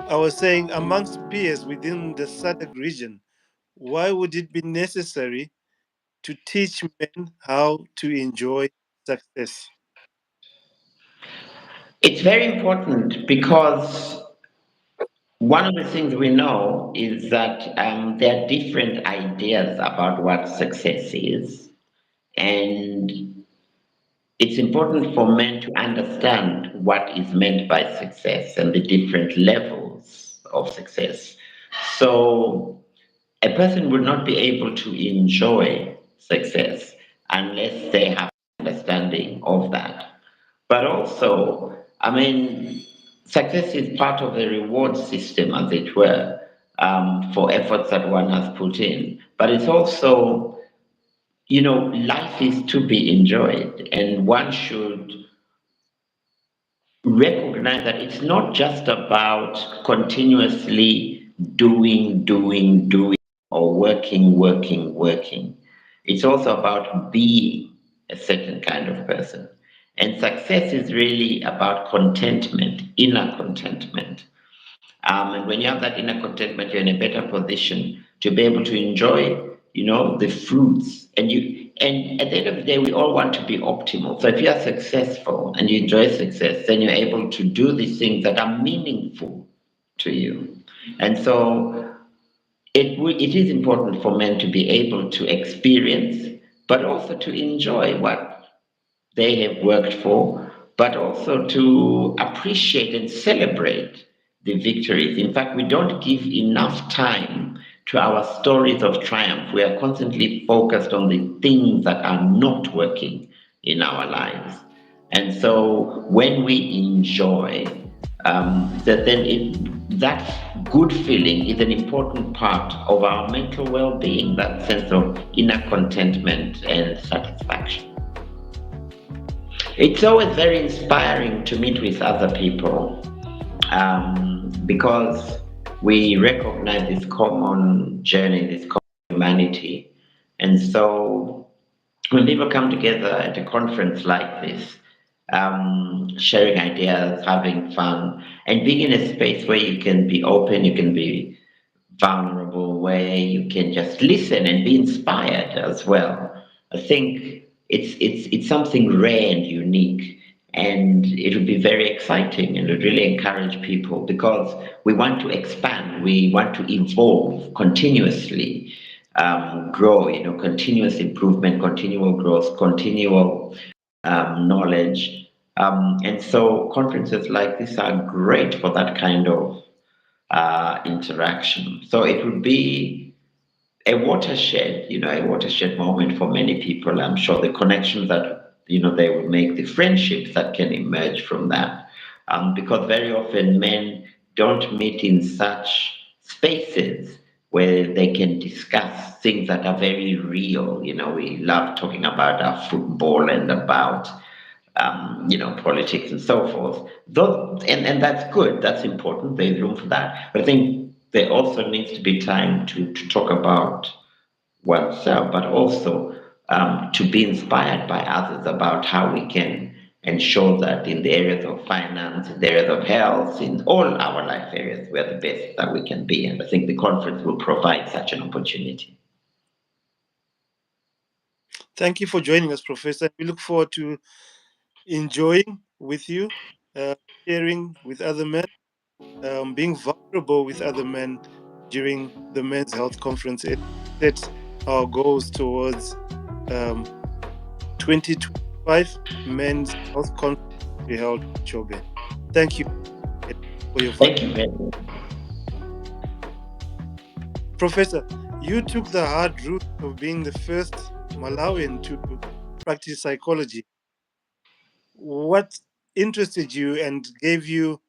I was saying, amongst peers within the SADC region, why would it be necessary to teach men how to enjoy success? It's very important because one of the things we know is that there are different ideas about what success is. And it's important for men to understand what is meant by success and the different levels of success. So, a person would not be able to enjoy success unless they have understanding of that. But also, I mean, success is part of the reward system, as it were, for efforts that one has put in. But it's also, life is to be enjoyed, and one should recognize that it's not just about continuously doing, or working. It's also about being a certain kind of person. And success is really about contentment, inner contentment. And when you have that inner contentment, you're in a better position to be able to enjoy, the fruits. And at the end of the day, we all want to be optimal. So if you are successful and you enjoy success, then you're able to do these things that are meaningful to you. And so it is important for men to be able to experience, but also to enjoy what they have worked for, but also to appreciate and celebrate the victories. In fact, we don't give enough time to our stories of triumph. We are constantly focused on the things that are not working in our lives. And so when we enjoy, that good feeling is an important part of our mental well-being, that sense of inner contentment and satisfaction. It's always very inspiring to meet with other people, because we recognize this common journey, this common humanity. And so when people come together at a conference like this, sharing ideas, having fun, and being in a space where you can be open, you can be vulnerable, where you can just listen and be inspired as well. I think it's something rare and unique, and it would be very exciting and would really encourage people because we want to expand, we want to evolve continuously, grow, continuous improvement, continual growth, continual knowledge. And so conferences like this are great for that kind of interaction. So it would be a watershed moment for many people. I'm sure the connections that they will make, the friendships that can emerge from that, because very often men don't meet in such spaces where they can discuss things that are very real. We love talking about our football and about politics and so forth. And that's good. That's important. There's room for that. But I think there also needs to be time to talk about oneself, but also to be inspired by others about how we can ensure that in the areas of finance, in the areas of health, in all our life areas, we're the best that we can be. And I think the conference will provide such an opportunity. Thank you for joining us, Professor. We look forward to enjoying with you, uh, sharing with other men, being vulnerable with other men during the Men's Health Conference. It set our goals towards um, 2025 Men's Health Conference to be held in Chobe. Thank you for your Thank you very much. Professor, you took the hard route of being the first Malawian to practice psychology. What interested you and gave you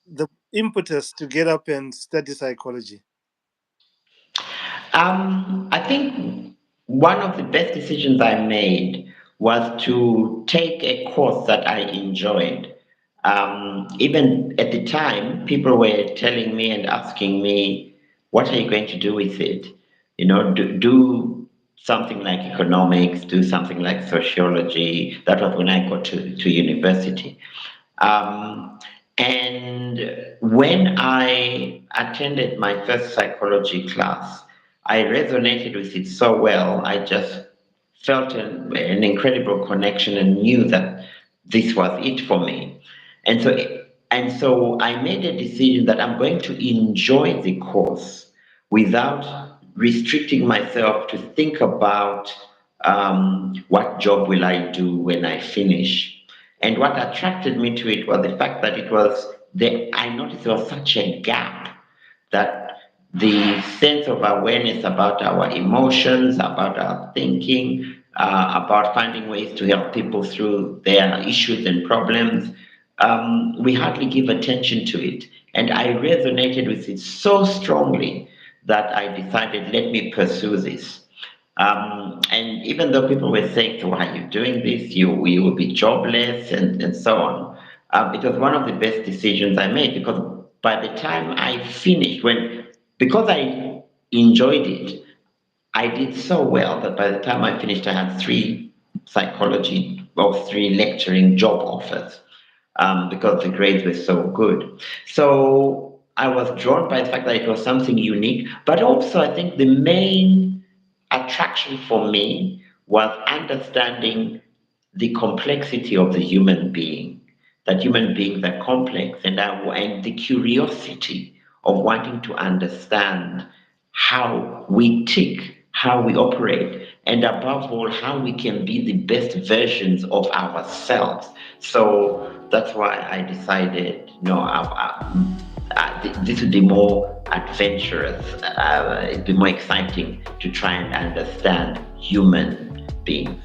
the impetus to get up and study psychology? I think one of the best decisions I made was to take a course that I enjoyed. Even at the time, people were telling me and asking me, "What are you going to do with it? Do something like economics, do something like sociology." That was when I got to university. Um, And when I attended my first psychology class, I resonated with it so well. I just felt an incredible connection and knew that this was it for me. And so, and so I made a decision that I'm going to enjoy the course without restricting myself to think about what job will I do when I finish. And what attracted me to it was the fact that it was I noticed there was such a gap, that the sense of awareness about our emotions, about our thinking, about finding ways to help people through their issues and problems, we hardly give attention to it. And I resonated with it so strongly that I decided, let me pursue this. And even though people were saying, so why are you doing this? You will be jobless and so on. It was one of the best decisions I made, because by the time I finished, because I enjoyed it, I did so well that by the time I finished, I had three lecturing job offers, because the grades were so good. So I was drawn by the fact that it was something unique, but also I think the main attraction for me was understanding the complexity of the human being, that human beings are complex, and the curiosity of wanting to understand how we tick, how we operate, and above all, how we can be the best versions of ourselves. So that's why I decided, no, this would be more adventurous, it'd be more exciting to try and understand human beings.